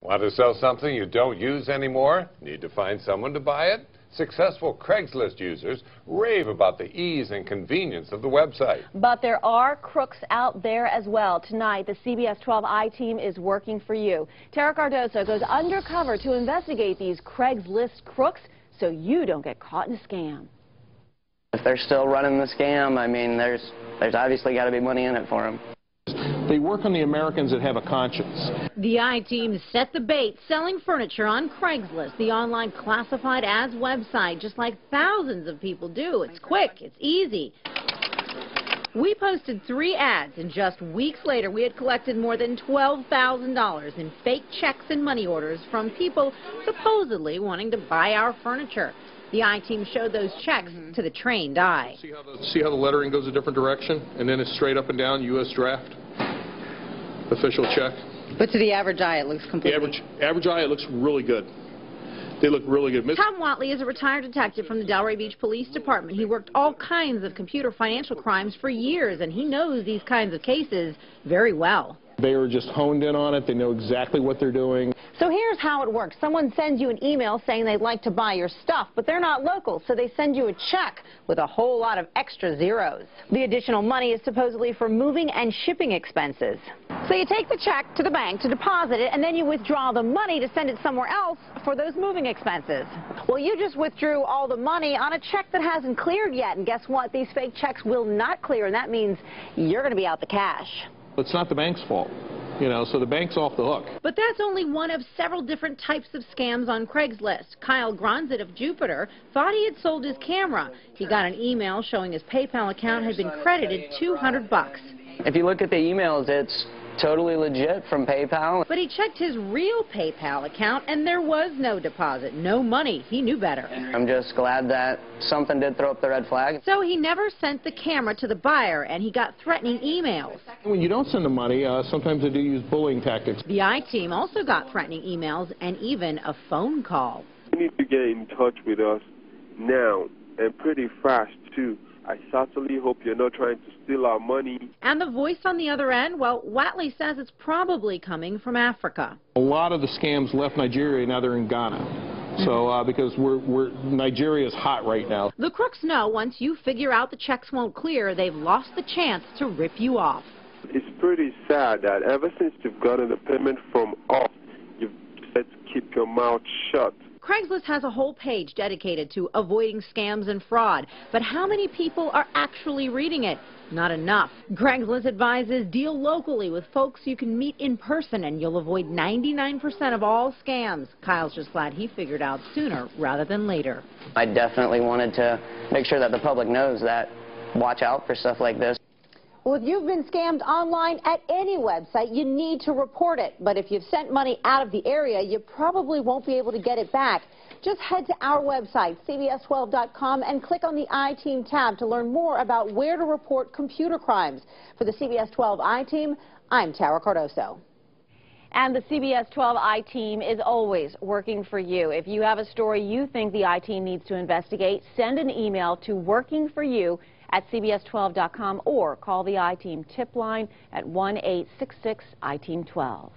Want to sell something you don't use anymore? Need to find someone to buy it? Successful Craigslist users rave about the ease and convenience of the website. But there are crooks out there as well. Tonight, the CBS 12 I-Team is working for you. Tara Cardoso goes undercover to investigate these Craigslist crooks so you don't get caught in a scam. If they're still running the scam, I mean, there's obviously got to be money in it for them. They work on the Americans that have a conscience. The I-Team set the bait, selling furniture on Craigslist, the online classified as website, just like thousands of people do. It's quick, it's easy. We posted 3 ads, and just weeks later, we had collected more than $12,000 in fake checks and money orders from people supposedly wanting to buy our furniture. The I-Team showed those checks to the trained eye. See how the lettering goes a different direction, and then it's straight up and down, U.S. draft, official check. But to the average eye, it looks completely... The average eye, it looks really good. They look really good. Tom Whatley is a retired detective from the Delray Beach Police Department. He worked all kinds of computer financial crimes for years, and he knows these kinds of cases very well. They are just honed in on it. They know exactly what they're doing. So here's how it works. Someone sends you an email saying they'd like to buy your stuff, but they're not local, so they send you a check with a whole lot of extra zeros. The additional money is supposedly for moving and shipping expenses. So you take the check to the bank to deposit it, and then you withdraw the money to send it somewhere else for those moving expenses. Well, you just withdrew all the money on a check that hasn't cleared yet, and guess what? These fake checks will not clear, and that means you're going to be out the cash. It's not the bank's fault, you know, so the bank's off the hook. But that's only one of several different types of scams on Craigslist. Kyle Gronzit of Jupiter thought he had sold his camera. He got an email showing his PayPal account had been credited $200. If you look at the emails, it's totally legit from PayPal. But he checked his real PayPal account, and there was no deposit, no money. He knew better. I'm just glad that something did throw up the red flag. So he never sent the camera to the buyer, and he got threatening emails. When you don't send the money, sometimes they do use bullying tactics. The I-Team also got threatening emails and even a phone call. You need to get in touch with us now, and pretty fast, too. I certainly hope you're not trying to steal our money. And the voice on the other end, well, Whatley says it's probably coming from Africa. A lot of the scams left Nigeria, now they're in Ghana. So, because Nigeria is hot right now. The crooks know once you figure out the checks won't clear, they've lost the chance to rip you off. It's pretty sad that ever since you've gotten the payment from us, you've said to keep your mouth shut. Craigslist has a whole page dedicated to avoiding scams and fraud. But how many people are actually reading it? Not enough. Craigslist advises deal locally with folks you can meet in person, and you'll avoid 99% of all scams. Kyle's just glad he figured out sooner rather than later. I definitely wanted to make sure that the public knows that watch out for stuff like this. Well, if you've been scammed online at any website, you need to report it. But if you've sent money out of the area, you probably won't be able to get it back. Just head to our website, CBS12.com, and click on the I-Team tab to learn more about where to report computer crimes. For the CBS 12 I-Team, I'm Tara Cardoso. And the CBS 12 I-Team is always working for you. If you have a story you think the I-Team needs to investigate, send an email to workingforyou@CBS12.com or call the I-Team tip line at 1-866-I-Team-12.